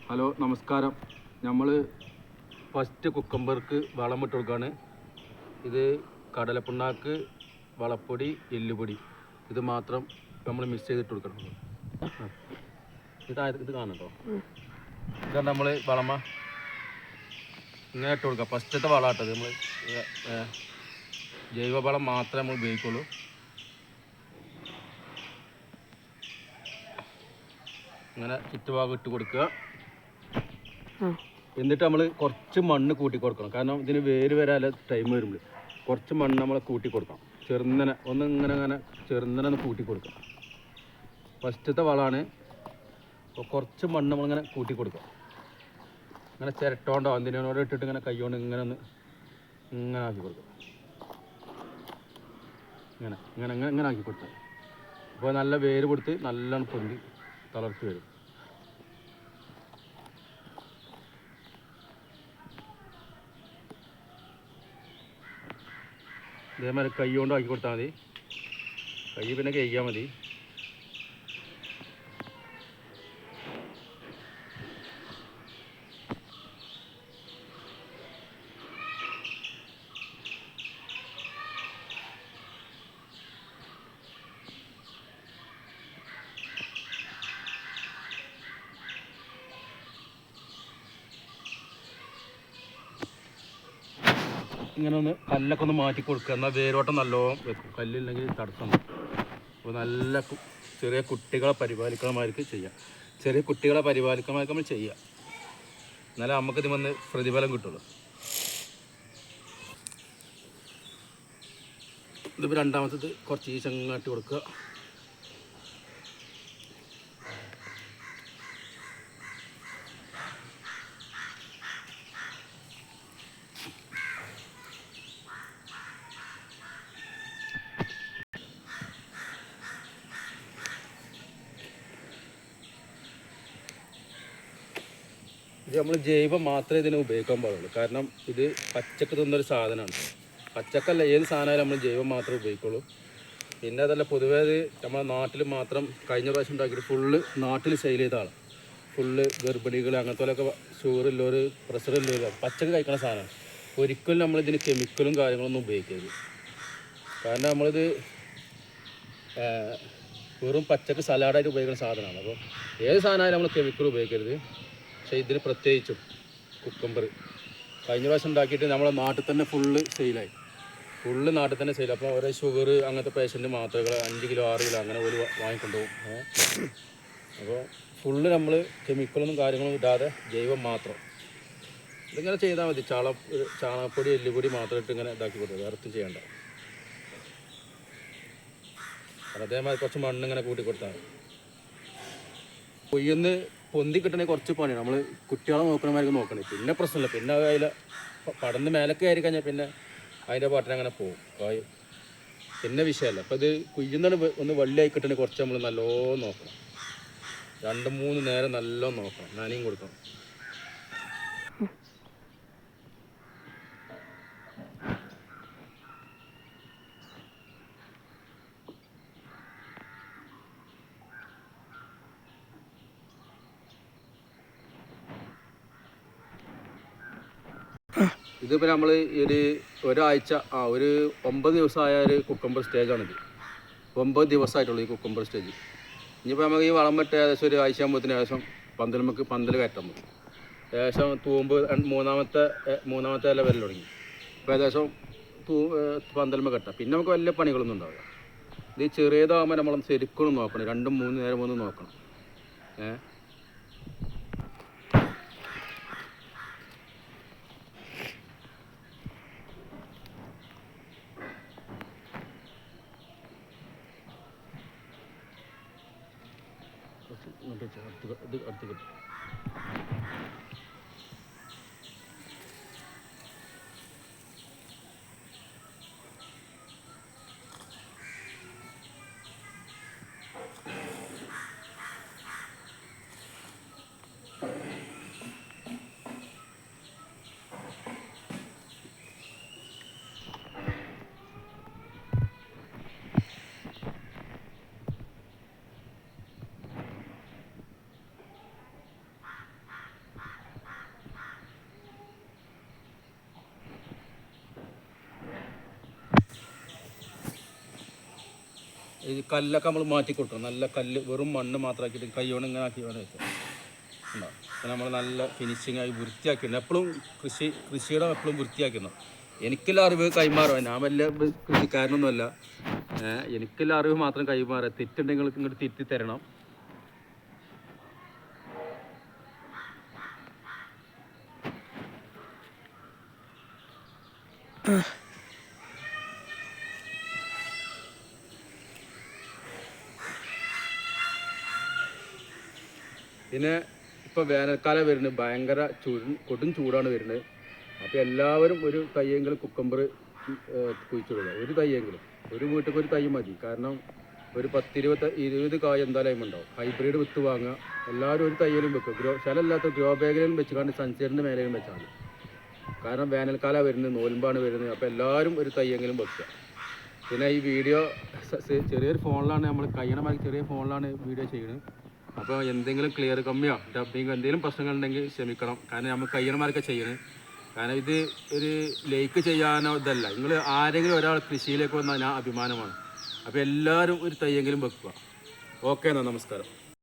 Hello നമസ്കാരം. നമ്മൾ first കുക്കമ്പർക്ക് വളമിട്ട് കൊടുക്കുകയാണ്. ഇത് കടലപ്പിണ്ണാക്ക്, വളപ്പൊടി, എല്ലുപൊടി ഇത് മാത്രം നമ്മൾ മിക്സ് ചെയ്തിട്ട് കൊടുക്കണം. ഇത് കാണട്ടോ, ഇതാണ് നമ്മൾ വളമ ഇങ്ങനെ ഇട്ട് കൊടുക്കുക. ഫസ്റ്റത്തെ വളമാട്ടത് നമ്മൾ ജൈവവളം മാത്രമേ നമ്മൾ ഉപയോഗിക്കുള്ളൂ. ഇങ്ങനെ ചുറ്റുഭാഗം ഇട്ട് കൊടുക്കുക. എന്നിട്ട് നമ്മൾ കുറച്ച് മണ്ണ് കൂട്ടി കൊടുക്കണം. കാരണം ഇതിന് വേര് വരാനുള്ള ടൈം വരുമ്പോൾ കുറച്ച് മണ്ണ് നമ്മൾ കൂട്ടി കൊടുക്കണം. ചെറുന്നനെ ഇങ്ങനെ ചെറുന്നനെ ഒന്ന് കൂട്ടി കൊടുക്കണം. ഫസ്റ്റത്തെ വളമാണ്. അപ്പോൾ കുറച്ച് മണ്ണ് നമ്മളിങ്ങനെ കൂട്ടി കൊടുക്കാം. ഇങ്ങനെ ചിരട്ടോണ്ടോ എന്തിനോടോ ഇട്ടിട്ട് ഇങ്ങനെ കൈകൊണ്ട് ഇങ്ങനെ ആക്കി കൊടുക്കുക. ഇങ്ങനെ ആക്കി കൊടുത്താൽ അപ്പോൾ നല്ല വേര് കൊടുത്ത് നല്ലോണം പൊന്തി തളർത്തി വരും. ഇതേമാതിരി കൈ കൊണ്ട് ആക്കി കൊടുത്താൽ മതി. കൈ പിന്നെ കഴിക്കാൻ മതി. ഇങ്ങനെ ഒന്ന് കല്ലൊക്കെ ഒന്ന് മാറ്റി കൊടുക്കുക. എന്നാൽ വേരോട്ടം നല്ലോണം വെക്കും. കല്ലില്ലെങ്കിൽ തടസ്സം. അപ്പോൾ നല്ല ചെറിയ കുട്ടികളെ പരിപാലിക്കണമാർക്ക് ചെയ്യാം. ചെറിയ കുട്ടികളെ പരിപാലിക്കണമാർക്ക് നമ്മൾ ചെയ്യാം. എന്നാലേ നമുക്കിത് വന്ന് പ്രതിഫലം കിട്ടുള്ളൂ. ഇതിപ്പോൾ രണ്ടാമത്തത് കുറച്ച് ഈശങ്ങാട്ടി കൊടുക്കുക. ഇത് നമ്മൾ ജൈവം മാത്രമേ ഇതിനെ ഉപയോഗിക്കാൻ പാടുള്ളൂ. കാരണം ഇത് പച്ചക്ക് തിന്നൊരു സാധനമാണ്. പച്ചക്കല്ല ഏത് സാധനമായാലും നമ്മൾ ജൈവം മാത്രമേ ഉപയോഗിക്കുള്ളൂ. പിന്നെ അതല്ല, പൊതുവേ അത് നമ്മുടെ നാട്ടിൽ മാത്രം കഴിഞ്ഞ പ്രാവശ്യം ഉണ്ടാക്കിയിട്ട് ഫുള്ള് നാട്ടിൽ സെയിൽ ചെയ്ത ആളാണ്. ഫുള്ള് ഗർഭിണികൾ അങ്ങനത്തെ ഷുഗറുള്ളവർ, പ്രഷറുള്ളവർ പച്ചക്ക് കഴിക്കുന്ന സാധനമാണ്. ഒരിക്കലും നമ്മളിതിന് കെമിക്കലും കാര്യങ്ങളൊന്നും ഉപയോഗിക്കരുത്. കാരണം നമ്മളിത് വെറും പച്ചക്ക് സലാഡായിട്ട് ഉപയോഗിക്കുന്ന സാധനമാണ്. അപ്പോൾ ഏത് സാധനമായാലും നമ്മൾ കെമിക്കൽ ഉപയോഗിക്കരുത്. പക്ഷേ ഇതിന് പ്രത്യേകിച്ചും കുക്കമ്പർ കഴിഞ്ഞ പ്രാവശ്യം ഉണ്ടാക്കിയിട്ട് നമ്മളെ നാട്ടിൽ തന്നെ ഫുള്ള് സെയിലായി. ഫുള്ള് നാട്ടിൽ തന്നെ സെയിൽ. അപ്പോൾ ഓരോ ഷുഗർ അങ്ങനത്തെ പേഷ്യൻ്റ് മാത്രകൾ 5 കിലോ 6 കിലോ അങ്ങനെ ഒരു വാങ്ങിക്കൊണ്ടുപോകും. അപ്പോൾ ഫുള്ള് നമ്മൾ കെമിക്കലൊന്നും കാര്യങ്ങളൊന്നും ഇടാതെ ജൈവം മാത്രം ഇതിങ്ങനെ ചെയ്താൽ മതി. ചാണകപ്പൊടി, എല്ലുപൊടി മാത്രം ഇട്ട് ഇങ്ങനെ ഇതാക്കി കൊടുക്കുക. വേറെ ഒന്നും ചെയ്യേണ്ട. അതേമാതിരി കുറച്ച് മണ്ണ് ഇങ്ങനെ കൂട്ടി കൊടുത്താൽ മതി. പൊയ്യൊന്ന് പൊന്തി കിട്ടണമെങ്കിൽ കുറച്ച് പണിയാണ്. നമ്മൾ കുട്ടികളെ നോക്കണമാർക്ക് നോക്കണേ. പിന്നെ പ്രശ്നമില്ല. പിന്നെ അതിൽ പടന്ന് മേലൊക്കെ കയറി കഴിഞ്ഞാൽ പിന്നെ അതിൻ്റെ പാട്ടിന് അങ്ങനെ പോകും. പിന്നെ വിഷയമല്ല. അപ്പോൾ ഇത് കുയ്യുന്നത് ഒന്ന് വള്ളിയായി കിട്ടണമെങ്കിൽ കുറച്ച് നമ്മൾ നല്ലോണം നോക്കണം. 2-3 നേരം നല്ലോണം നോക്കണം. നനയും കൊടുക്കണം. ഇതിപ്പോൾ നമ്മൾ ഒരാഴ്ച ഒരു 9 ദിവസമായ ഒരു കുക്കമ്പർ സ്റ്റേജാണിത്. 9 ദിവസമായിട്ടുള്ളൂ ഈ കുക്കമ്പർ സ്റ്റേജ്. ഇനിയിപ്പോൾ നമുക്ക് ഈ വളം വെട്ട് ഏകദേശം ഒരു ആഴ്ച ആകുമ്പോഴത്തേന് ഏകദേശം പന്തൽ കയറ്റാൻ പറ്റും. ഏകദേശം തൂമ്പ് മൂന്നാമത്തെ ഇല വരൽ തുടങ്ങി. അപ്പോൾ ഏകദേശം പന്തലുമ്പോൾ കെട്ടാം. പിന്നെ നമുക്ക് വലിയ പണികളൊന്നും ഉണ്ടാവില്ല. ഇത് ചെറിയതാകുമ്പോൾ നമ്മൾ ശരിക്കും നോക്കണം. 2-3 നേരം ഒന്ന് നോക്കണം. അടുത്ത് കിട്ടും. ഈ കല്ലൊക്കെ നമ്മൾ മാറ്റി കൊടുക്കണം. നല്ല കല്ല് വെറും മണ്ണ് മാത്രമാക്കിയിട്ട് കൈയോണ്ട് ഇങ്ങനെ ആക്കി വേണം വെച്ചാൽ ഉണ്ടോ. അപ്പം നമ്മൾ നല്ല ഫിനിഷിങ്ങായി വൃത്തിയാക്കിയിരുന്നു. എപ്പോഴും കൃഷിയുടെ എപ്പോഴും വൃത്തിയാക്കുന്നു. എനിക്കുള്ള അറിവ് കൈമാറുക. ഞാൻ വലിയ കൃഷിക്കാരനൊന്നുമല്ല. എനിക്കുള്ള അറിവ് മാത്രം കൈമാറുക. തെറ്റുണ്ടെങ്കിൽ ഇങ്ങോട്ട് തിരുത്തി തരണം. പിന്നെ ഇപ്പോൾ വേനൽക്കാലം വരുന്നത് ഭയങ്കര കൊടും ചൂടാണ് വരുന്നത്. അപ്പോൾ എല്ലാവരും ഒരു തയ്യെങ്കിലും കുക്കമ്പർ കുഴിച്ചിടുക. ഒരു തയ്യെങ്കിലും, ഒരു വീട്ടിൽ ഒരു തൈ മതി. കാരണം ഒരു 10-20 കായ് എന്തായാലും ഉണ്ടാവും. ഹൈബ്രിഡ് വിത്ത് വാങ്ങുക. എല്ലാവരും ഒരു തയ്യലും വെക്കുക. സ്ഥലമില്ലാത്ത ഗ്രോ ബാഗിലും വെച്ചുകൊണ്ട് സൺസൈഡിൻ്റെ മേലെയും വെച്ചാൽ മതി. കാരണം വേനൽക്കാലം വരുന്നത്, നോൽമ്പാണ് വരുന്നത്. അപ്പോൾ എല്ലാവരും ഒരു തയ്യെങ്കിലും വെക്കുക. പിന്നെ ഈ വീഡിയോ ചെറിയൊരു ഫോണിലാണ്, നമ്മൾ കഴിയണമായി ചെറിയ ഫോണിലാണ് വീഡിയോ ചെയ്യുന്നത്. അപ്പോൾ എന്തെങ്കിലും ക്ലിയർ കമ്മിയോ ഡബിങ്ങോ എന്തെങ്കിലും പ്രശ്നങ്ങളുണ്ടെങ്കിൽ ക്ഷമിക്കണം. കാരണം നമ്മൾ കഴിയണമാരൊക്കെ ചെയ്യണത്. കാരണം ഇത് ഒരു ലൈക്ക് ചെയ്യാനോ ഇതല്ല. നിങ്ങൾ ആരെങ്കിലും ഒരാൾ കൃഷിയിലേക്ക് വന്നാൽ ഞാൻ അഭിമാനമാണ്. അപ്പോൾ എല്ലാവരും ഒരു തയ്യെങ്കിലും വെക്കുക. ഓക്കെ എന്നാൽ നമസ്കാരം.